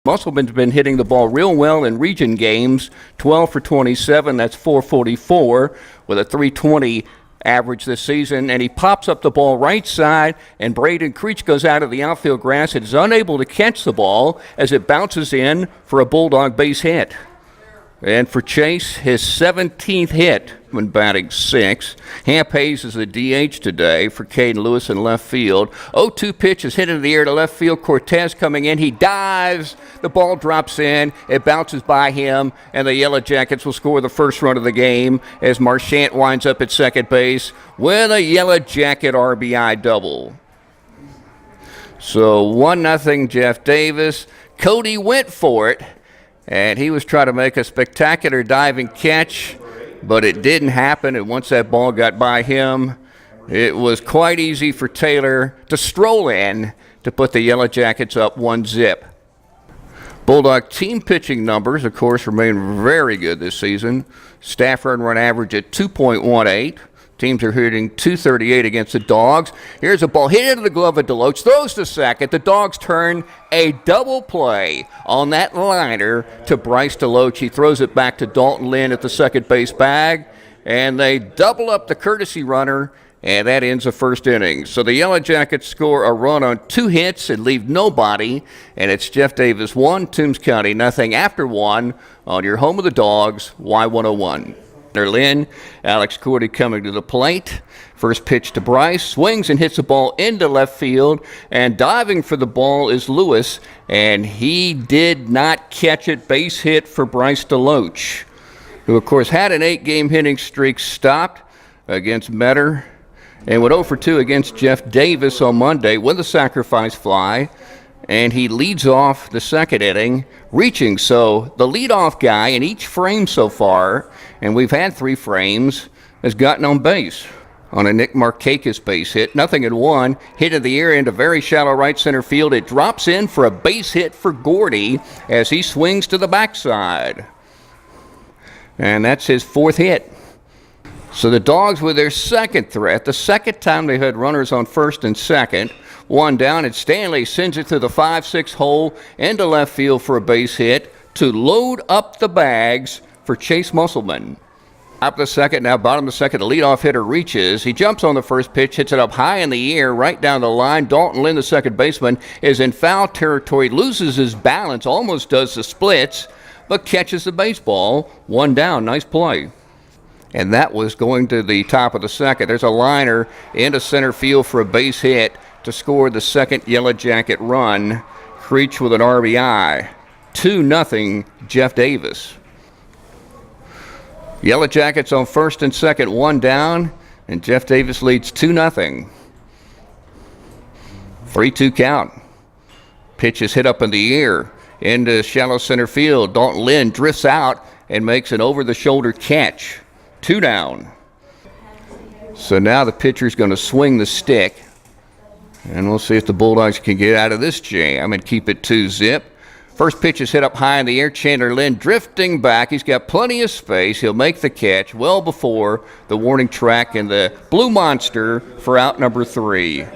Musselman's been hitting the ball real well in region games, 12 for 27, that's 444 with a 320 average this season, and he pops up the ball right side, and Braden Creech goes out of the outfield grass and is unable to catch the ball as it bounces in for a Bulldog base hit. And for Chase, his 17th hit when batting sixth. Hamp Hayes is the DH today for Caden Lewis in left field. 0-2 pitch is hit into the air to left field. Cortez coming in. He dives. The ball drops in. It bounces by him, and the Yellow Jackets will score the first run of the game as Marchant winds up at second base with a Yellow Jacket RBI double. So 1-0 Jeff Davis. Cody went for it, and he was trying to make a spectacular diving catch, but it didn't happen. And once that ball got by him, it was quite easy for Taylor to stroll in to put the Yellow Jackets up 1-0. Bulldog team pitching numbers, of course, remain very good this season. Staff earned run average at 2.18. Teams are hitting .238 against the Dogs. Here's a ball hit into the glove of Deloach. Throws to second. The Dogs turn a double play on that liner to Bryce Deloach. He throws it back to Dalton Lynn at the second base bag, and they double up the courtesy runner, and that ends the first inning. So the Yellow Jackets score a run on 2 hits and leave nobody, and it's Jeff Davis 1, Toombs County nothing after 1 on your home of the Dogs, Y101. Lynn, Alex Cordy coming to the plate. First pitch to Bryce, swings and hits the ball into left field, and diving for the ball is Lewis, and he did not catch it. Base hit for Bryce Deloach, who of course had an 8-game hitting streak stopped against Metter and went 0 for 2 against Jeff Davis on Monday with a sacrifice fly, and he leads off the second inning, reaching. So the leadoff guy in each frame so far, and we've had 3 frames, has gotten on base on a Nick Markakis base hit. 0-1, hit in the air into very shallow right center field. It drops in for a base hit for Gordy as he swings to the backside. And that's his 4th hit. So the Dogs with their second threat, the second time they've had runners on first and second. 1 down, and Stanley sends it to the 5-6 hole into left field for a base hit to load up the bags for Chase Musselman. Top of the second, now bottom of the second, the leadoff hitter reaches. He jumps on the first pitch, hits it up high in the air, right down the line. Dalton Lynn, the second baseman, is in foul territory, loses his balance, almost does the splits, but catches the baseball. 1 down, nice play. And that was going to the top of the second. There's a liner into center field for a base hit to score the second Yellow Jacket run. Creech with an RBI. 2-0 Jeff Davis. Yellow Jackets on first and second, 1 down, and Jeff Davis leads 2-0. 3-2 count. Pitch is hit up in the air into shallow center field. Dalton Lynn drifts out and makes an over-the-shoulder catch. 2 down. So now the pitcher's going to swing the stick, and we'll see if the Bulldogs can get out of this jam and keep it 2-0. First pitch is hit up high in the air. Chandler Lynn drifting back. He's got plenty of space. He'll make the catch well before the warning track and the Blue Monster for out number 3.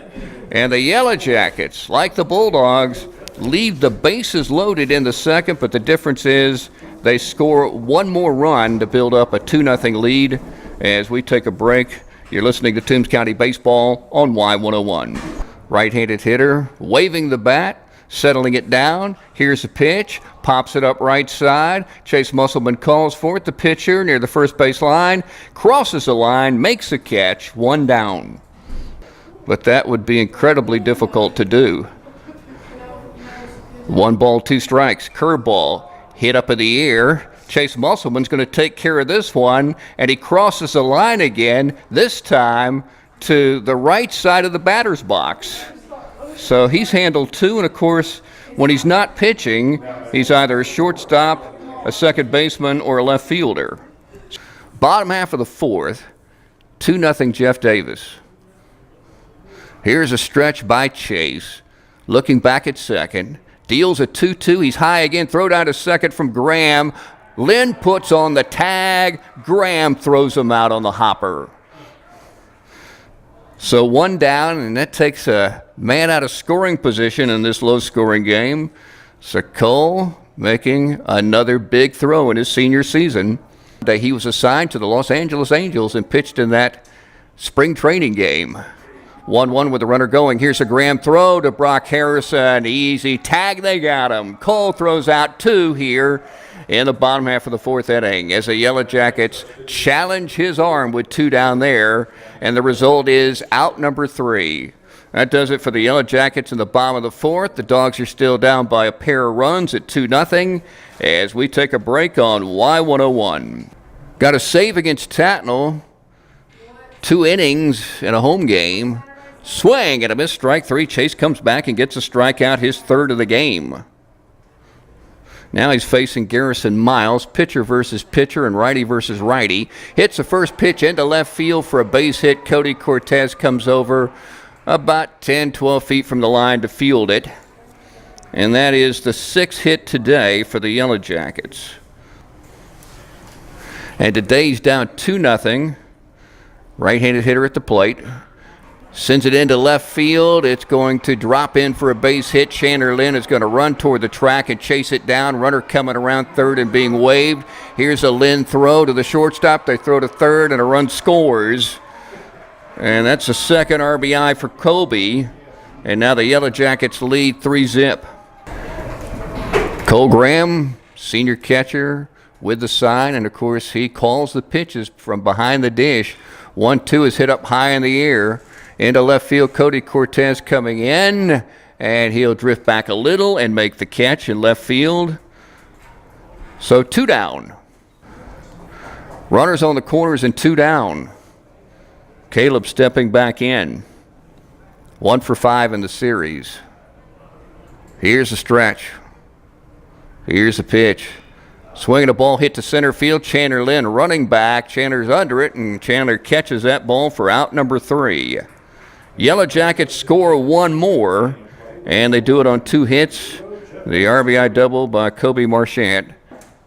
And the Yellow Jackets, like the Bulldogs, leave the bases loaded in the second, but the difference is they score 1 more run to build up a 2-0 lead. As we take a break, you're listening to Toombs County Baseball on Y101. Right-handed hitter waving the bat, settling it down. Here's the pitch, pops it up right side. Chase Musselman calls for it. The pitcher near the first base line crosses the line, makes a catch. 1 down. But that would be incredibly difficult to do. 1 ball, 2 strikes. Curveball hit up in the air. Chase Musselman's going to take care of this one, and he crosses the line again, this time to the right side of the batter's box. So he's handled 2, and of course, when he's not pitching, he's either a shortstop, a second baseman, or a left fielder. Bottom half of the 4th, 2-0 Jeff Davis. Here's a stretch by Chase, looking back at second. Deals a 2-2. He's high again. Throw down to second from Graham. Lynn puts on the tag. Graham throws him out on the hopper. So 1 down, and that takes a man out of scoring position in this low-scoring game. So Cole making another big throw in his senior season. He was assigned to the Los Angeles Angels and pitched in that spring training game. 1-1 with the runner going. Here's a grand throw to Brock Harrison. Easy tag. They got him. Cole throws out 2 here in the bottom half of the 4th inning as the Yellow Jackets challenge his arm with 2 down there. And the result is out number 3. That does it for the Yellow Jackets in the bottom of the 4th. The Dogs are still down by a pair of runs at 2-0 as we take a break on Y101. Got a save against Tatnall. 2 innings in a home game. Swing and a miss, strike 3. Chase comes back and gets a strikeout, his 3rd of the game. Now he's facing Garrison Miles, pitcher versus pitcher and righty versus righty. Hits the first pitch into left field for a base hit. Cody Cortez comes over about 10, 12 feet from the line to field it. And that is the 6th hit today for the Yellow Jackets. And today's down 2-0. Right-handed hitter at the plate. Sends it into left field. It's going to drop in for a base hit. Chandler Lynn is going to run toward the track and chase it down. Runner coming around third and being waved. Here's a Lynn throw to the shortstop. They throw to third and a run scores. And that's the 2nd RBI for Kobe. And now the Yellow Jackets lead 3-0. Cole Graham, senior catcher, with the sign. And, of course, he calls the pitches from behind the dish. 1-2 is hit up high in the air. Into left field, Cody Cortez coming in. And he'll drift back a little and make the catch in left field. So 2 down. Runners on the corners and 2 down. Caleb stepping back in. 1 for 5 in the series. Here's the stretch. Here's the pitch. Swinging a ball hit to center field. Chandler Lynn running back. Chandler's under it, and Chandler catches that ball for out number 3. Yellow Jackets score 1 more, and they do it on 2 hits. The RBI double by Kobe Marchant.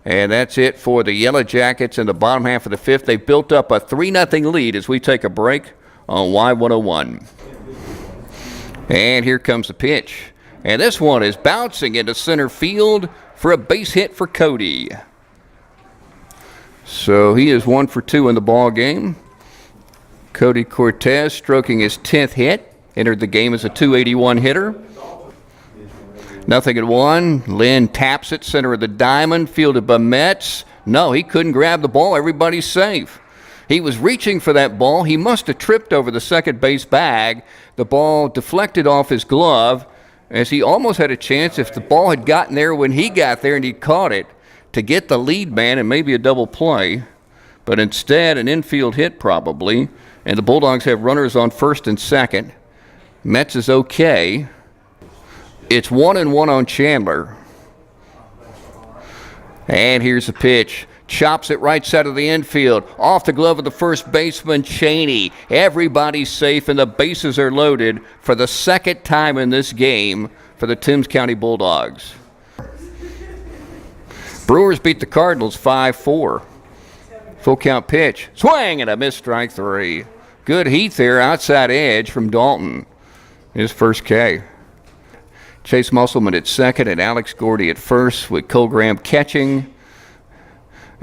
And that's it for the Yellow Jackets in the bottom half of the 5th. They built up a 3-0 lead as we take a break on Y101. And here comes the pitch. And this one is bouncing into center field for a base hit for Cody. So he is 1 for 2 in the ball game. Cody Cortez stroking his 10th hit. Entered the game as a .281 hitter. 0-1. Lynn taps it, center of the diamond, fielded by Metz. No, he couldn't grab the ball. Everybody's safe. He was reaching for that ball. He must have tripped over the second base bag. The ball deflected off his glove as he almost had a chance, if the ball had gotten there when he got there and he caught it, to get the lead man and maybe a double play. But instead, an infield hit probably. And the Bulldogs have runners on first and second. Metz is okay. It's 1-1 on Chandler. And here's the pitch. Chops it right side of the infield. Off the glove of the first baseman, Cheney. Everybody's safe and the bases are loaded for the 2nd time in this game for the Toombs County Bulldogs. Brewers beat the Cardinals 5-4. Full count pitch. Swing and a miss, strike 3. Good heat there, outside edge from Dalton. His first K. Chase Musselman at second and Alex Gordy at first with Cole Graham catching.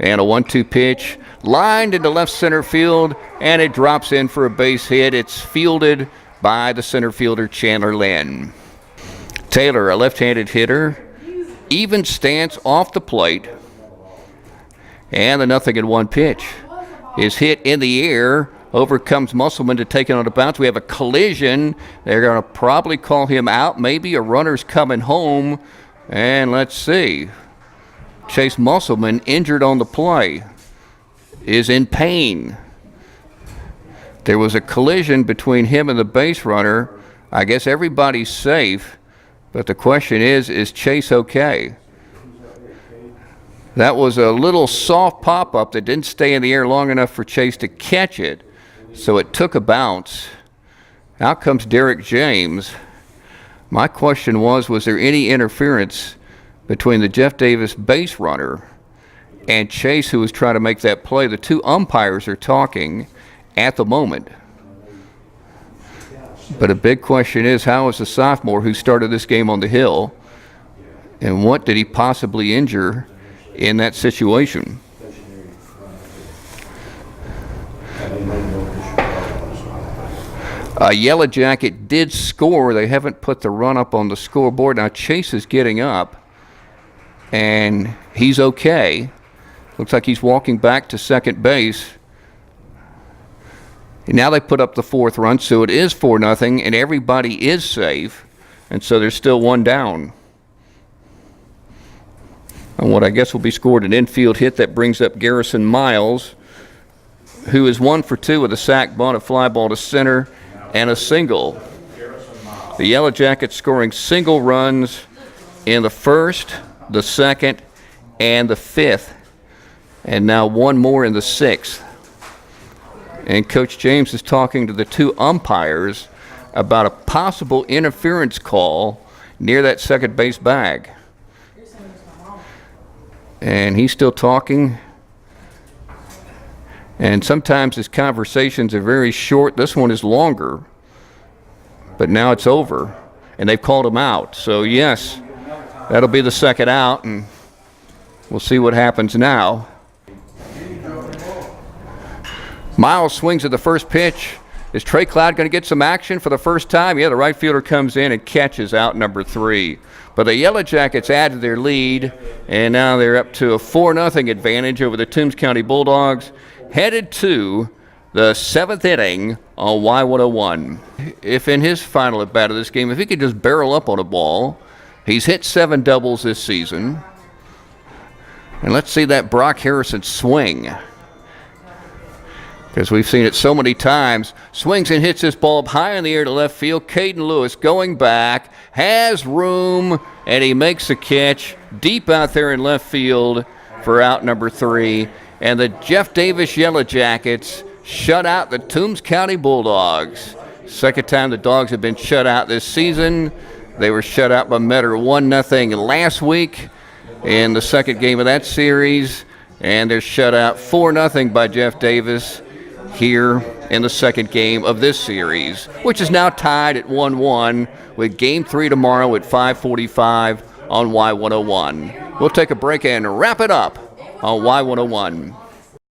And a 1-2 pitch. Lined into left center field, and it drops in for a base hit. It's fielded by the center fielder, Chandler Lynn. Taylor, a left-handed hitter. Even stance off the plate. And the 0-1 pitch is hit in the air. Overcomes Musselman to take it on the bounce. We have a collision. They're going to probably call him out. Maybe a runner's coming home. And let's see. Chase Musselman, injured on the play, is in pain. There was a collision between him and the base runner. I guess everybody's safe. But the question is Chase okay? That was a little soft pop-up that didn't stay in the air long enough for Chase to catch it. So it took a bounce. Out comes Derek James. My question was there any interference between the Jeff Davis base runner and Chase, who was trying to make that play? The 2 umpires are talking at the moment. But a big question is, how is the sophomore who started this game on the hill And what did he possibly injure in that situation? Yellow Jacket did score. They haven't put the run up on the scoreboard. Now Chase is getting up, and he's okay. Looks like he's walking back to second base. And now they put up the fourth run, so it is 4-0, and everybody is safe. And so there's still one down. And what I guess will be scored an infield hit that brings up Garrison Miles, who is 1 for 2 with a sac bunt, a fly ball to center, and a single. The Yellow Jackets scoring single runs in the first, the second, and the fifth, and now one more in the sixth. And Coach James is talking to the two umpires about a possible interference call near that second base bag. And he's still talking. And sometimes his conversations are very short. This one is longer. But now it's over. And they've called him out. So, yes, that'll be the second out. And we'll see what happens now. Miles swings at the first pitch. Is Trey Cloud going to get some action for the first time? Yeah, the right fielder comes in and catches out number 3. But the Yellow Jackets added their lead, and now they're up to a 4-0 advantage over the Toombs County Bulldogs, headed to the 7th inning on Y101. If in his final at bat of this game, if he could just barrel up on a ball, he's hit 7 doubles this season. And let's see that Brock Harrison swing, because we've seen it so many times. Swings and hits this ball up high in the air to left field. Caden Lewis going back, has room, and he makes the catch deep out there in left field for out number 3. And the Jeff Davis Yellow Jackets shut out the Toombs County Bulldogs. Second time the Dogs have been shut out this season. They were shut out by Metter 1-0 last week in the second game of that series. And they're shut out 4-0 by Jeff Davis here in the second game of this series, which is now tied at 1-1 with Game 3 tomorrow at 5:45 on Y101. We'll take a break and wrap it up on Y101.